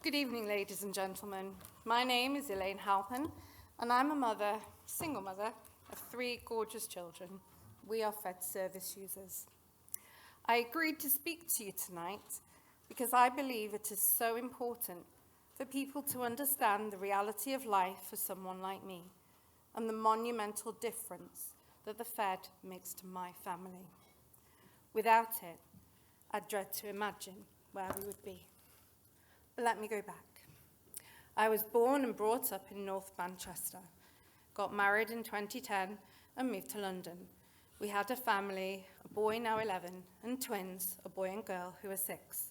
Good evening, ladies and gentlemen. My name is Elyane Halpern, and I'm a mother, single mother, of 3 gorgeous children. We are fed service users. I agreed to speak to you tonight because I believe it is so important for people to understand the reality of life for someone like me and the monumental difference that the Fed makes to my family. Without it, I dread to imagine where we would be. But let me go back. I was born and brought up in North Manchester, got married in 2010 and moved to London. We had a family, a boy now 11, and twins, a boy and girl who are 6.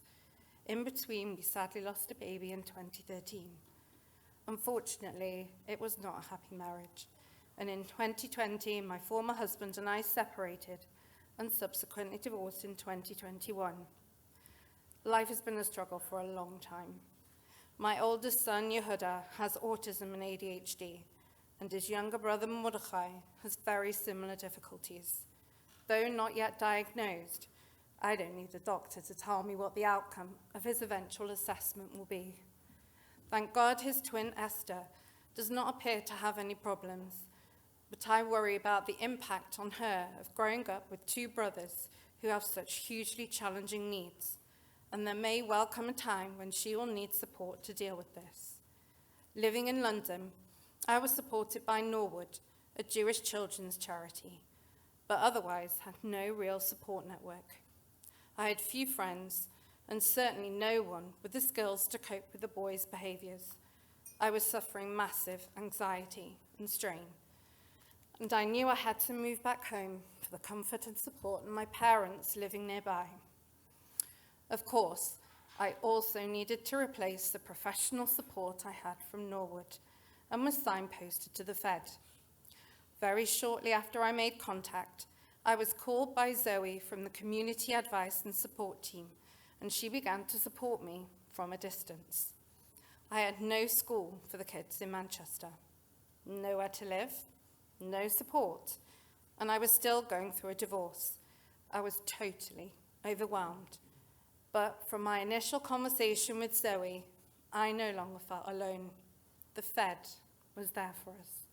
In between, we sadly lost a baby in 2013. Unfortunately, it was not a happy marriage. And in 2020, my former husband and I separated and subsequently divorced in 2021. Life has been a struggle for a long time. My oldest son, Yehuda, has autism and ADHD, and his younger brother, Mordechai, has very similar difficulties. Though not yet diagnosed, I don't need a doctor to tell me what the outcome of his eventual assessment will be. Thank God his twin, Esther, does not appear to have any problems, but I worry about the impact on her of growing up with 2 brothers who have such hugely challenging needs. And there may well come a time when she will need support to deal with this. Living in London, I was supported by Norwood, a Jewish children's charity, but otherwise had no real support network. I had few friends, and certainly no one with the skills to cope with the boys' behaviours. I was suffering massive anxiety and strain, and I knew I had to move back home for the comfort and support of my parents living nearby. Of course, I also needed to replace the professional support I had from Norwood and was signposted to the Fed. Very shortly after I made contact, I was called by Zoe from the Community Advice and Support Team, and she began to support me from a distance. I had no school for the kids in Manchester, nowhere to live, no support, and I was still going through a divorce. I was totally overwhelmed. But from my initial conversation with Zoe, I no longer felt alone. The Fed was there for us.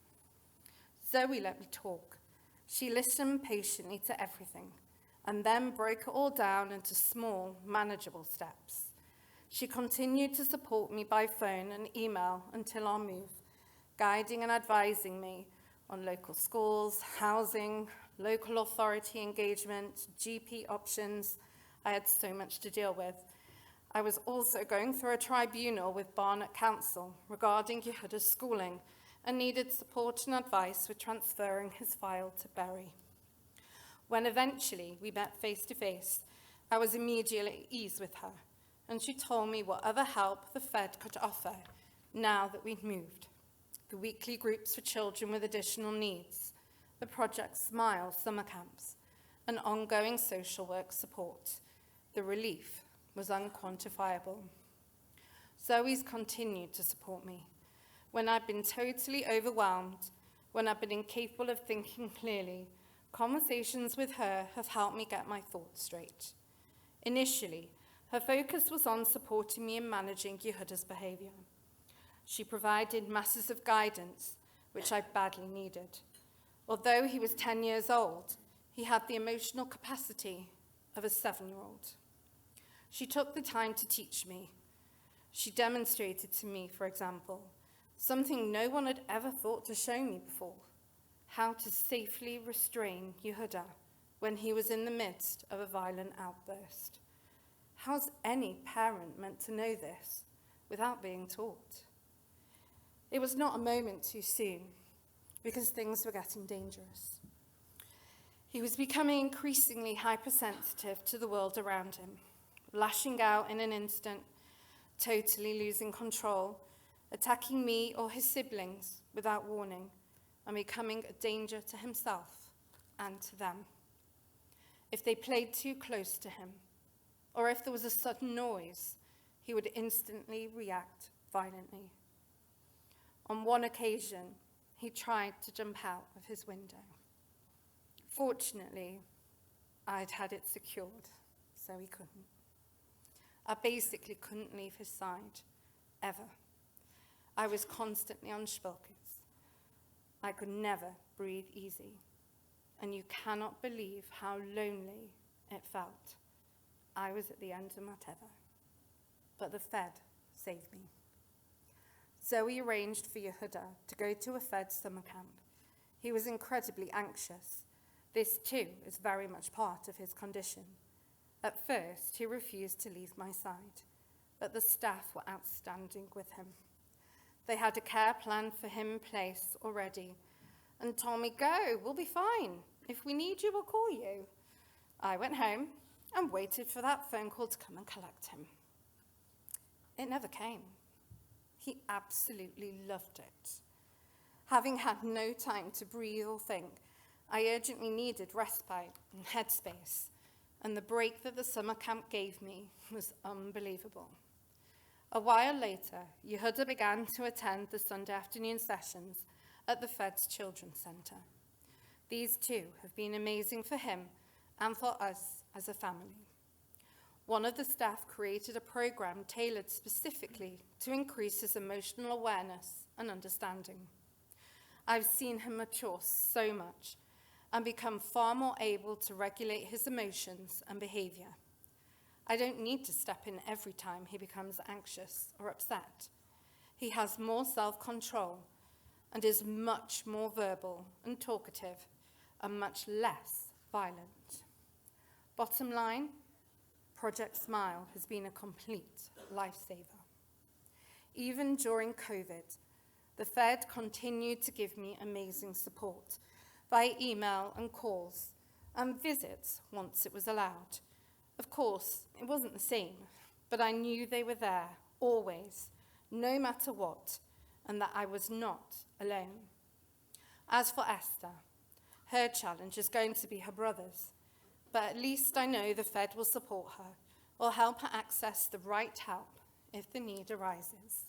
Zoe let me talk. She listened patiently to everything and then broke it all down into small, manageable steps. She continued to support me by phone and email until our move, guiding and advising me on local schools, housing, local authority engagement, GP options. I had so much to deal with. I was also going through a tribunal with Barnet Council regarding Yehuda's schooling and needed support and advice with transferring his file to Bury. When eventually we met face to face, I was immediately at ease with her, and she told me what other help the Fed could offer now that we'd moved. The weekly groups for children with additional needs, the Project Smile summer camps, and ongoing social work support. The relief was unquantifiable. Zoe's continued to support me. When I've been totally overwhelmed, when I've been incapable of thinking clearly, conversations with her have helped me get my thoughts straight. Initially, her focus was on supporting me in managing Yehuda's behavior. She provided masses of guidance, which I badly needed. Although he was 10 years old, he had the emotional capacity of a 7-year-old. She took the time to teach me. She demonstrated to me, for example, something no one had ever thought to show me before, how to safely restrain Yehuda when he was in the midst of a violent outburst. How's any parent meant to know this without being taught? It was not a moment too soon, because things were getting dangerous. He was becoming increasingly hypersensitive to the world around him, lashing out in an instant, totally losing control, attacking me or his siblings without warning, and becoming a danger to himself and to them. If they played too close to him, or if there was a sudden noise, he would instantly react violently. On one occasion, he tried to jump out of his window. Fortunately, I'd had it secured, so he couldn't. I basically couldn't leave his side. ever. I was constantly on spilkers. I could never breathe easy. And you cannot believe how lonely it felt. I was at the end of my tether. But the Fed saved me. Zoe arranged for Yehuda to go to a Fed summer camp. He was incredibly anxious. This, too, is very much part of his condition. At first, he refused to leave my side, but the staff were outstanding with him. They had a care plan for him in place already and told me, "Go, we'll be fine. If we need you, we'll call you." I went home and waited for that phone call to come and collect him. It never came. He absolutely loved it. Having had no time to breathe or think, I urgently needed respite and headspace, and the break that the summer camp gave me was unbelievable. A while later, Yehuda began to attend the Sunday afternoon sessions at the Fed's Children's Center. These too have been amazing for him and for us as a family. One of the staff created a program tailored specifically to increase his emotional awareness and understanding. I've seen him mature so much and become far more able to regulate his emotions and behavior. I don't need to step in every time he becomes anxious or upset. He has more self-control and is much more verbal and talkative and much less violent. Bottom line, Project Smile has been a complete lifesaver. Even during COVID, the Fed continued to give me amazing support by email and calls and visits once it was allowed. Of course, it wasn't the same, but I knew they were there, always, no matter what, and that I was not alone. As for Esther, her challenge is going to be her brother's, but at least I know the Fed will support her or help her access the right help if the need arises.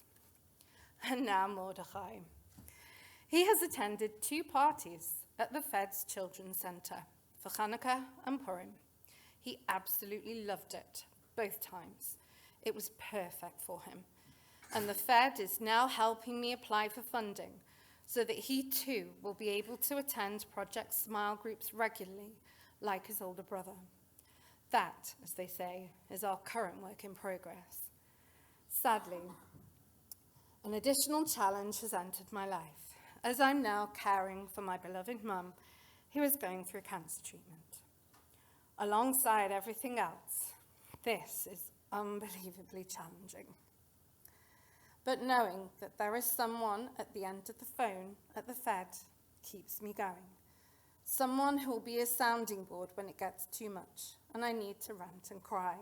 And now Mordechai. He has attended 2 parties at the Fed's Children's Center for Hanukkah and Purim. He absolutely loved it, both times. It was perfect for him. And the Fed is now helping me apply for funding so that he too will be able to attend Project Smile groups regularly, like his older brother. That, as they say, is our current work in progress. Sadly, an additional challenge has entered my life, as I'm now caring for my beloved mum, who is going through cancer treatment. Alongside everything else, this is unbelievably challenging. But knowing that there is someone at the end of the phone at the Fed keeps me going. Someone who will be a sounding board when it gets too much and I need to rant and cry.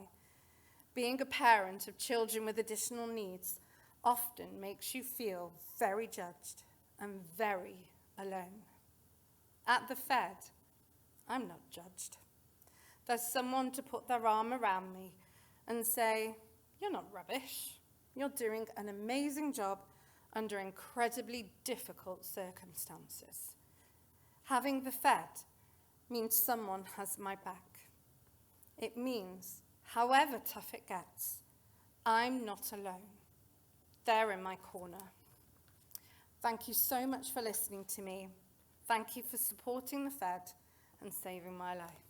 Being a parent of children with additional needs often makes you feel very judged and very alone. At the Fed, I'm not judged. There's someone to put their arm around me and say, "You're not rubbish. You're doing an amazing job under incredibly difficult circumstances." Having the Fed means someone has my back. It means, however tough it gets, I'm not alone. They're in my corner. Thank you so much for listening to me. Thank you for supporting the Fed and saving my life.